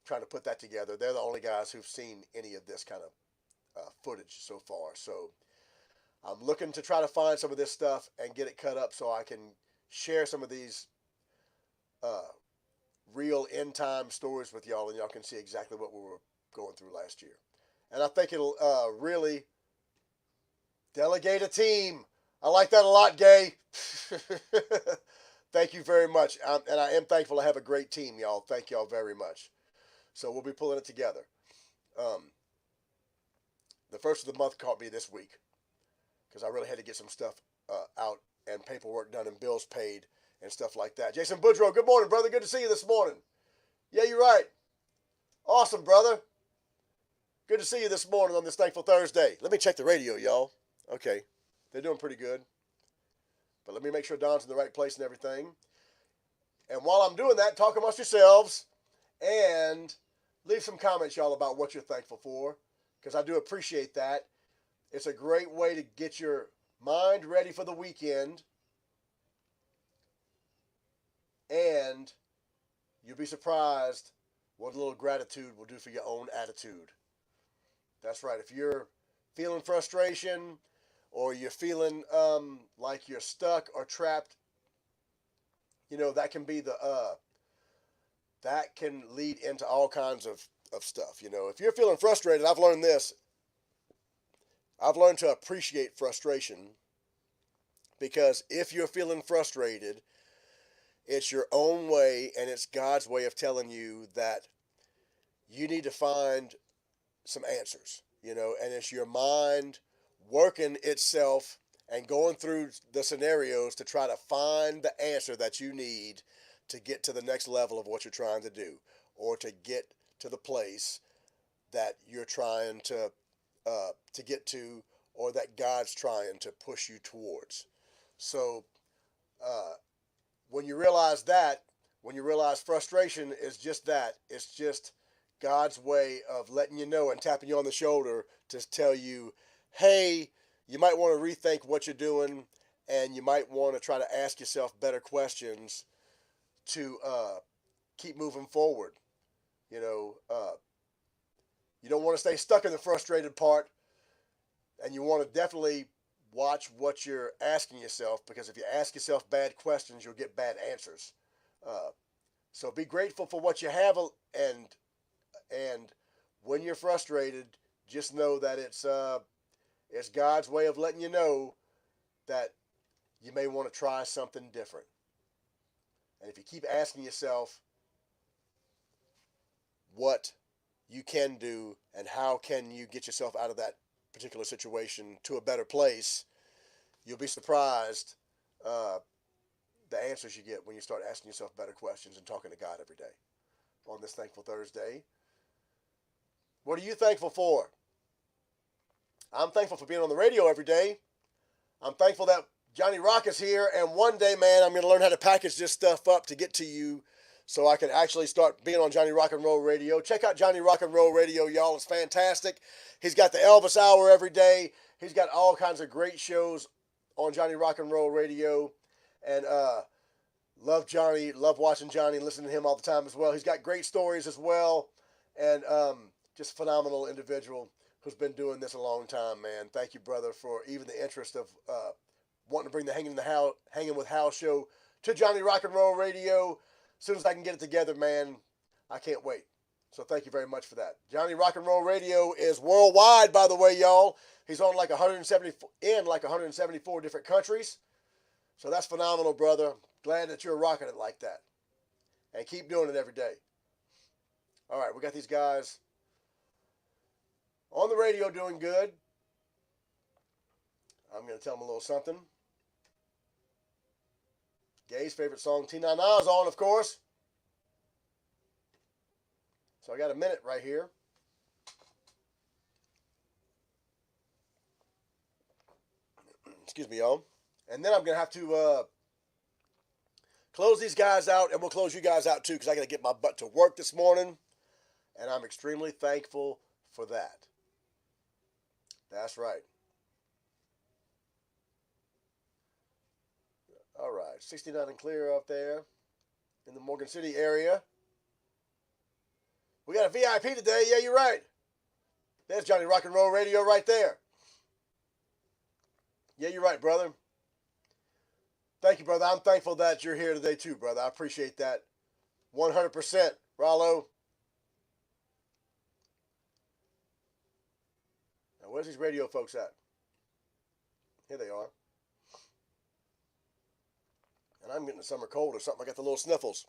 trying to put that together. They're the only guys who've seen any of this kind of footage so far. So I'm looking to try to find some of this stuff and get it cut up so I can share some of these uh, real end time stories with y'all, and y'all can see exactly what we were going through last year. And I think it'll really delegate a team. I like that a lot, Gay. Thank you very much. And I am thankful to have a great team, y'all. Thank y'all very much. So we'll be pulling it together. Um, the first of the month caught me this week, because I really had to get some stuff out and paperwork done and bills paid and stuff like that. Jason Boudreaux, good morning, brother. Good to see you this morning. Yeah, you're right. Awesome, brother. Good to see you this morning on this Thankful Thursday. Let me check the radio, y'all. Okay, they're doing pretty good. But let me make sure Don's in the right place and everything. And while I'm doing that, talk amongst yourselves and leave some comments, y'all, about what you're thankful for, because I do appreciate that. It's a great way to get your mind ready for the weekend, and you'll be surprised what a little gratitude will do for your own attitude. That's right. If you're feeling frustration, or you're feeling like you're stuck or trapped, that can be that can lead into all kinds of stuff. If you're feeling frustrated, I've learned this. I've learned to appreciate frustration, because if you're feeling frustrated, it's your own way, and it's God's way of telling you that you need to find some answers, and it's your mind working itself and going through the scenarios to try to find the answer that you need to get to the next level of what you're trying to do, or to get to the place that you're trying to get to, or that God's trying to push you towards. So uh, when you realize that, when you realize frustration is just that, it's just God's way of letting you know and tapping you on the shoulder to tell you, hey, you might want to rethink what you're doing, and you might want to try to ask yourself better questions to keep moving forward. You know, you don't want to stay stuck in the frustrated part, and you want to definitely watch what you're asking yourself, because if you ask yourself bad questions, you'll get bad answers. So be grateful for what you have, and when you're frustrated, just know that it's God's way of letting you know that you may want to try something different. And if you keep asking yourself what you can do and how can you get yourself out of that particular situation to a better place, you'll be surprised the answers you get when you start asking yourself better questions and talking to God every day on this Thankful Thursday. What are you thankful for? I'm thankful for being on the radio every day. I'm thankful that Johnny Rock is here, and one day, man, I'm going to learn how to package this stuff up to get to you so I can actually start being on Johnny Rock and Roll Radio. Check out Johnny Rock and Roll Radio, y'all. It's fantastic. He's got the Elvis Hour every day. He's got all kinds of great shows on Johnny Rock and Roll Radio. And love Johnny, love watching Johnny, listening to him all the time as well. He's got great stories as well, and just a phenomenal individual who's been doing this a long time, man. Thank you, brother, for even the interest of wanting to bring the Hanging with Hal show to Johnny Rock and Roll Radio. As soon as I can get it together, man, I can't wait. So thank you very much for that. Johnny Rock and Roll Radio is worldwide, by the way, y'all. He's on like 174 different countries. So that's phenomenal, brother. Glad that you're rocking it like that. And keep doing it every day. All right, we got these guys on the radio doing good. I'm going to tell them a little something. Gay's favorite song, T-Na-Na, is on, of course. So I got a minute right here. Excuse me, y'all. And then I'm going to have to close these guys out, and we'll close you guys out too, because I got to get my butt to work this morning. And I'm extremely thankful for that. That's right. All right, 69 and clear up there in the Morgan City area. We got a VIP today. Yeah, you're right. There's Johnny Rock and Roll Radio right there. Yeah, you're right, brother. Thank you, brother. I'm thankful that you're here today too, brother. I appreciate that 100%. Rollo. Now, where's these radio folks at? Here they are. And I'm getting a summer cold or something. I got the little sniffles.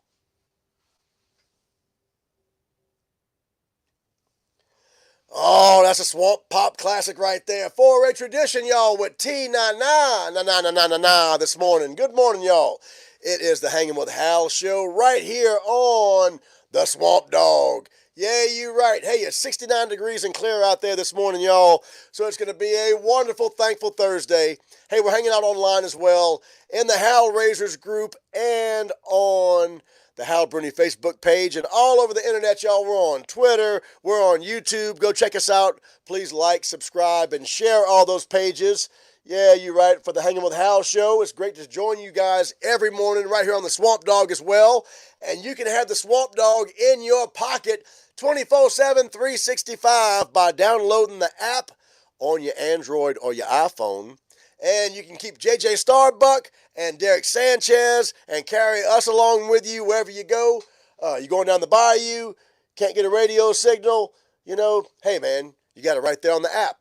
Oh, that's a Swamp Pop classic right there. 4A tradition, y'all, with T-Na-Na this morning. Good morning, y'all. It is the Hanging with Hal show right here on the Swamp Dog. Yeah, you're right. Hey, it's 69 degrees and clear out there this morning, y'all. So it's going to be a wonderful, thankful Thursday. Hey, we're hanging out online as well in the Hal Raisers group and on the Hal Bruni Facebook page and all over the internet, y'all. We're on Twitter. We're on YouTube. Go check us out. Please like, subscribe, and share all those pages. Yeah, you're right. For the Hanging with Hal show, it's great to join you guys every morning right here on the Swamp Dog as well. And you can have the Swamp Dog in your pocket 24/7, 365 by downloading the app on your Android or your iPhone. And you can keep JJ Starbuck and Derek Sanchez and carry us along with you wherever you go. You're going down the bayou, can't get a radio signal, hey, man, you got it right there on the app.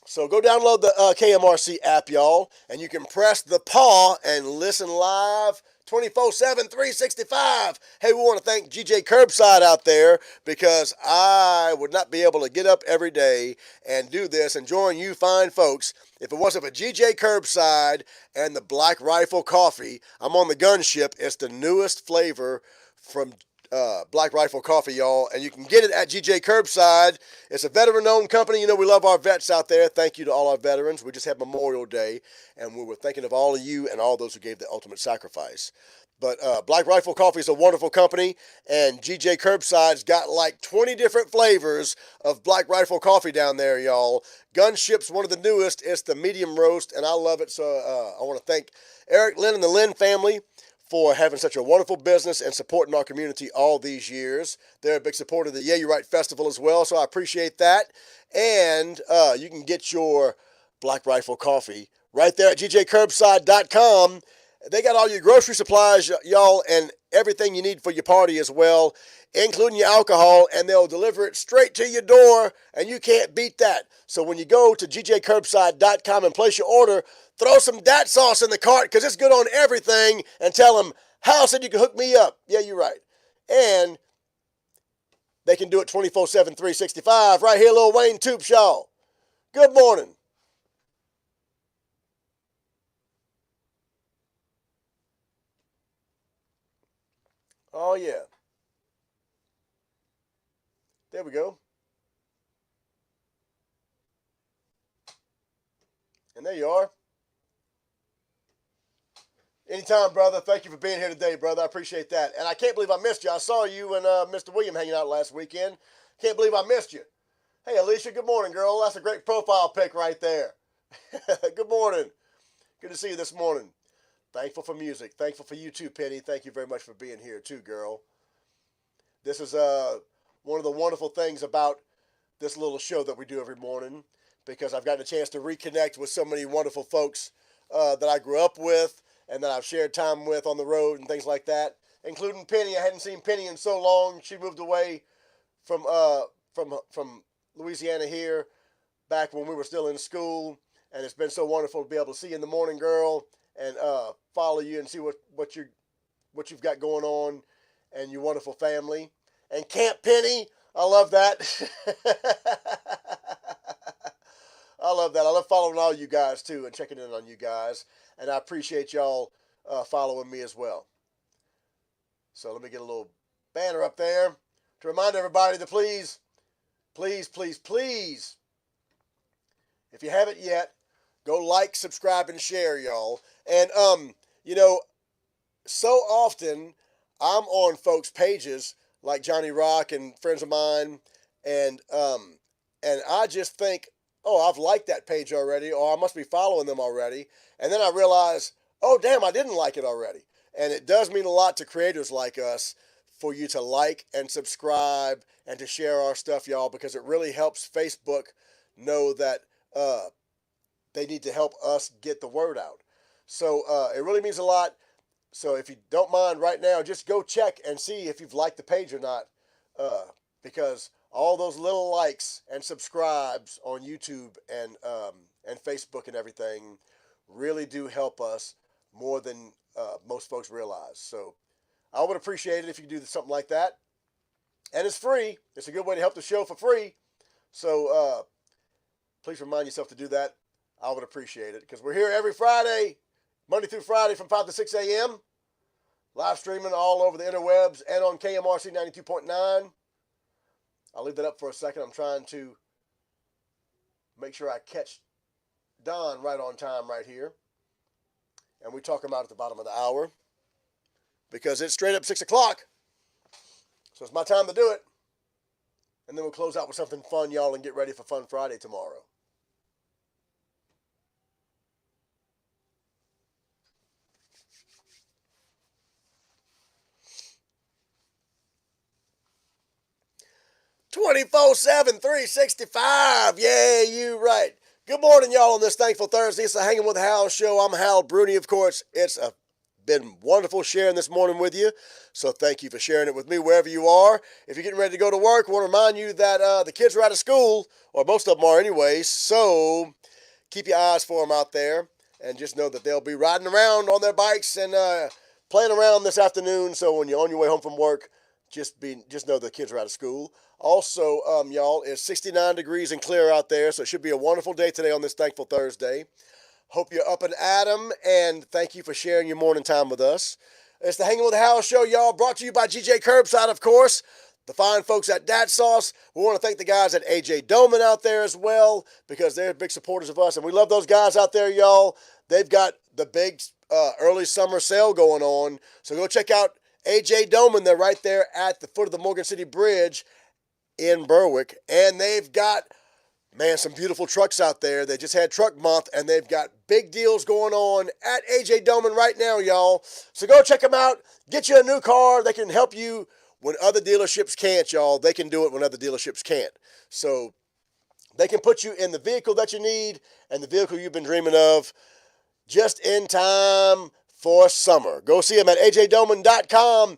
So go download the KMRC app, y'all, and you can press the paw and listen live 24/7, 365. Hey, we want to thank GJ Curbside out there, because I would not be able to get up every day and do this and join you fine folks if it wasn't for GJ Curbside and the Black Rifle Coffee. I'm on the gunship. It's the newest flavor from Black Rifle Coffee, y'all, and you can get it at GJ Curbside. It's a veteran-owned company. You know we love our vets out there. Thank you to all our veterans. We just had Memorial Day, and we were thinking of all of you and all those who gave the ultimate sacrifice. But Black Rifle Coffee is a wonderful company, and GJ Curbside's got like 20 different flavors of Black Rifle Coffee down there, y'all. Gunship's one of the newest. It's the medium roast, and I love it. So I want to thank Eric, Lynn, and the Lynn family for having such a wonderful business and supporting our community all these years. They're a big supporter of the Yeah, You're Right Festival as well, so I appreciate that. And you can get your Black Rifle Coffee right there at gjcurbside.com. They got all your grocery supplies, y'all, and everything you need for your party as well, including your alcohol, and they'll deliver it straight to your door, and you can't beat that. So when you go to gjcurbside.com and place your order, throw some dat sauce in the cart because it's good on everything, and tell them, Hal said you can hook me up. Yeah, you're right. And they can do it 24/7, 365. Right here, Lil Wayne Toopshaw. Good morning. Oh, yeah. There we go. And there you are. Anytime, brother. Thank you for being here today, brother. I appreciate that. And I can't believe I missed you. I saw you and Mr. William hanging out last weekend. Can't believe I missed you. Hey, Alicia, good morning, girl. That's a great profile pic right there. Good morning. Good to see you this morning. Thankful for music. Thankful for you too, Penny. Thank you very much for being here too, girl. This is one of the wonderful things about this little show that we do every morning, because I've gotten a chance to reconnect with so many wonderful folks that I grew up with and that I've shared time with on the road and things like that, including Penny. I hadn't seen Penny in so long. She moved away from Louisiana here back when we were still in school, and it's been so wonderful to be able to see you in the morning, girl, and follow you and see what you've got going on and your wonderful family. And Camp Penny, I love that. I love that. I love following all you guys too and checking in on you guys. And I appreciate y'all following me as well. So let me get a little banner up there to remind everybody to please, if you haven't yet, go like, subscribe, and share, y'all. And, so often I'm on folks' pages like Johnny Rock and friends of mine, and I just think, oh, I've liked that page already, or I must be following them already. And then I realize, oh, damn, I didn't like it already. And it does mean a lot to creators like us for you to like and subscribe and to share our stuff, y'all, because it really helps Facebook know that they need to help us get the word out. So it really means a lot. So if you don't mind right now, just go check and see if you've liked the page or not, because all those little likes and subscribes on YouTube and Facebook and everything really do help us more than most folks realize. So I would appreciate it if you do something like that. And it's free. It's a good way to help the show for free. So please remind yourself to do that. I would appreciate it, because we're here every Friday, Monday through Friday from 5 to 6 a.m., live streaming all over the interwebs and on KMRC 92.9. I'll leave that up for a second. I'm trying to make sure I catch Don right on time right here. And we talk about at the bottom of the hour, because it's straight up 6 o'clock. So it's my time to do it. And then we'll close out with something fun, y'all, and get ready for Fun Friday tomorrow. "24/7, 365. Yeah, you right. Good morning, y'all, on this Thankful Thursday. It's the Hanging with Hal show. I'm Hal Bruni, of course. It's been wonderful sharing this morning with you. So thank you for sharing it with me wherever you are. If you're getting ready to go to work, I want to remind you that the kids are out of school, or most of them are anyway. So keep your eyes for them out there, and just know that they'll be riding around on their bikes and playing around this afternoon. So when you're on your way home from work, just know the kids are out of school. Also, y'all, it's 69 degrees and clear out there, so it should be a wonderful day today on this Thankful Thursday. Hope you're up and at 'em, and thank you for sharing your morning time with us. It's the Hanging with Hal show, y'all, brought to you by GJ Curbside, of course. The fine folks at Dat Sauce. We want to thank the guys at AJ Doman out there as well, because they're big supporters of us, and we love those guys out there, y'all. They've got the big early summer sale going on, so go check out AJ Doman. They're right there at the foot of the Morgan City Bridge in Berwick, and they've got, man, some beautiful trucks out there. They just had Truck Month, and they've got big deals going on at AJ Doman right now, y'all. So go check them out. Get you a new car. They can help you when other dealerships can't, y'all. They can do it when other dealerships can't. So they can put you in the vehicle that you need and the vehicle you've been dreaming of just in time for summer. Go see them at ajdoman.com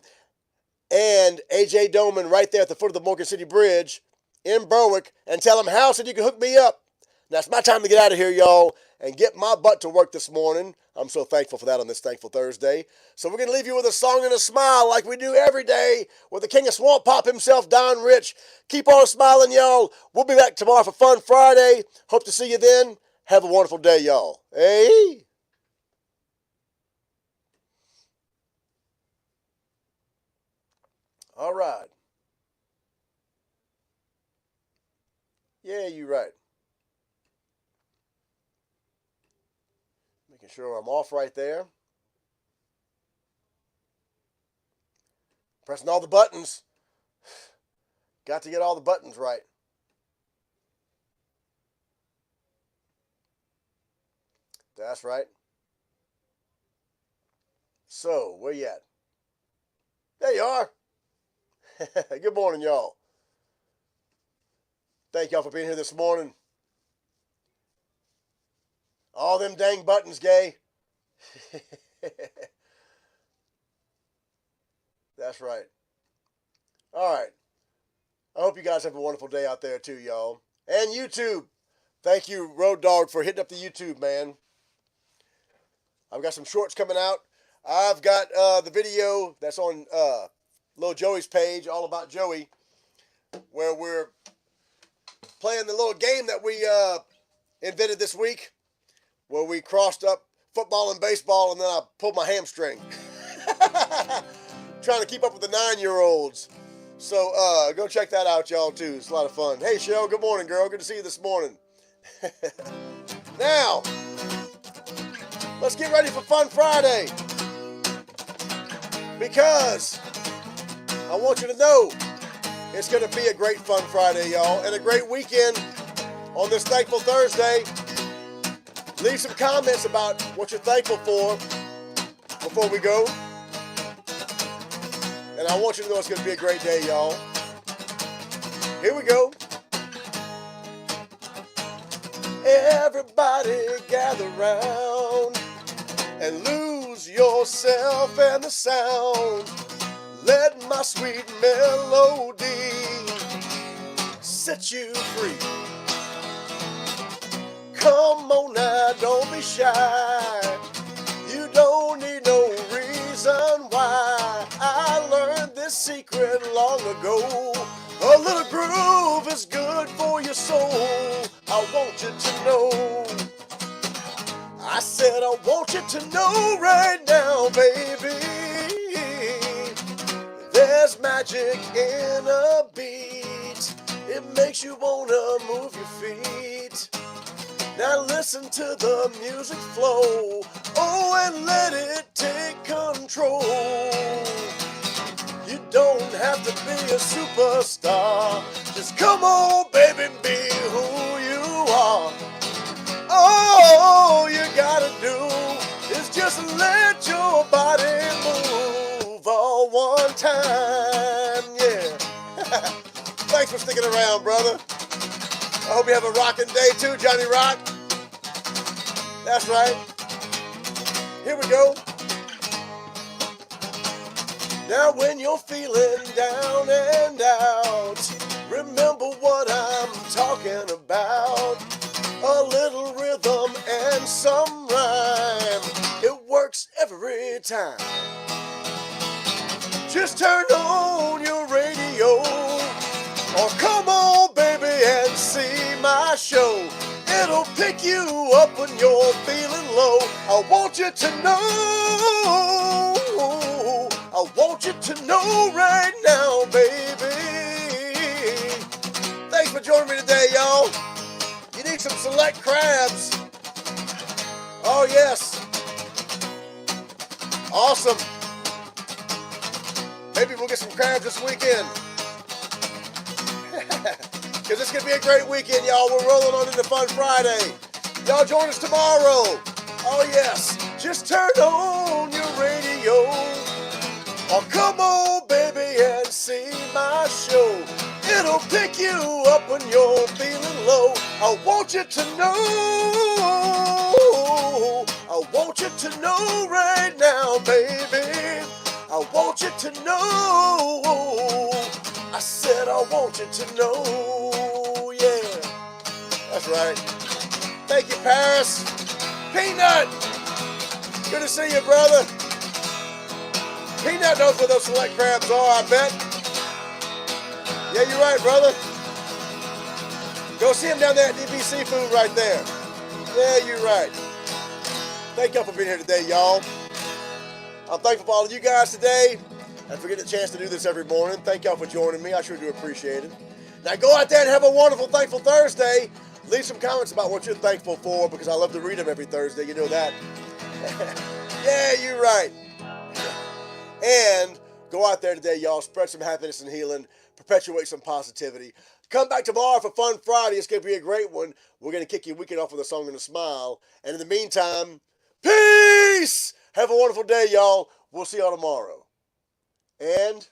and AJ Doman right there at the foot of the Morgan City Bridge in Berwick, and tell them Hal said you can hook me up. Now it's my time to get out of here, y'all, and get my butt to work this morning. I'm so thankful for that on this Thankful Thursday. So we're going to leave you with a song and a smile like we do every day with the king of swamp pop himself, Don Rich. Keep on smiling, y'all. We'll be back tomorrow for Fun Friday. Hope to see you then. Have a wonderful day, y'all. Hey. All right. Yeah, you're right. Making sure I'm off right there. Pressing all the buttons. Got to get all the buttons right. That's right. So, where you at? There you are. Good morning, y'all. Thank y'all for being here this morning. All them dang buttons, gay. That's right. All right. I hope you guys have a wonderful day out there too, y'all. And YouTube. Thank you, Road Dog, for hitting up the YouTube, man. I've got some shorts coming out. I've got the video that's on Little Joey's page, all about Joey, where we're playing the little game that we invented this week, where we crossed up football and baseball, and then I pulled my hamstring. Trying to keep up with the 9-year-olds. So go check that out, y'all, too. It's a lot of fun. Hey, Cheryl, good morning, girl. Good to see you this morning. Now, let's get ready for Fun Friday, because I want you to know it's going to be a great Fun Friday, y'all, and a great weekend on this Thankful Thursday. Leave some comments about what you're thankful for before we go. And I want you to know it's going to be a great day, y'all. Here we go. Everybody gather round and lose yourself in the sound. Let my sweet melody set you free. Come on now, don't be shy. You don't need no reason why. I learned this secret long ago. A little groove is good for your soul. I want you to know. I said I want you to know right now, baby. There's magic in a beat. It makes you wanna move your feet. Now listen to the music flow. Oh, and let it take control. You don't have to be a superstar. Just come on, baby, be who you are. All you gotta do is just let your body move all one time, yeah. Thanks for sticking around, brother. I hope you have a rocking day too, Johnny Rock. That's right. Here we go. Now when you're feeling down and out, remember what I'm talking about. A little rhythm and some rhyme. It works every time. Just turn on your radio, or come on, baby, and see my show. It'll pick you up when you're feeling low. I want you to know I want you to know right now, baby. Thanks for joining me today, y'all. You need some select crabs. Oh, yes. Awesome. Maybe we'll get some crabs this weekend. Because it's going to be a great weekend, y'all. We're rolling on into Fun Friday. Y'all join us tomorrow. Oh, yes. Just turn on your radio. Oh, come on, baby, and see my show. It'll pick you up when you're feeling low. I want you to know. I want you to know right now, baby. I want you to know. I said I want you to know. Yeah, that's right. Thank you, Paris. Peanut. Good to see you, brother. Peanut knows where those select crabs are, I bet. Yeah, you're right, brother. Go see him down there at DB Seafood right there. Yeah, you're right. Thank y'all for being here today, y'all. I'm thankful for all of you guys today and for getting a chance to do this every morning. Thank y'all for joining me. I sure do appreciate it. Now go out there and have a wonderful Thankful Thursday. Leave some comments about what you're thankful for because I love to read them every Thursday. You know that. Yeah, you're right. And go out there today, y'all. Spread some happiness and healing. Perpetuate some positivity. Come back tomorrow for Fun Friday. It's going to be a great one. We're going to kick your weekend off with a song and a smile. And in the meantime, peace! Have a wonderful day, y'all. We'll see y'all tomorrow. And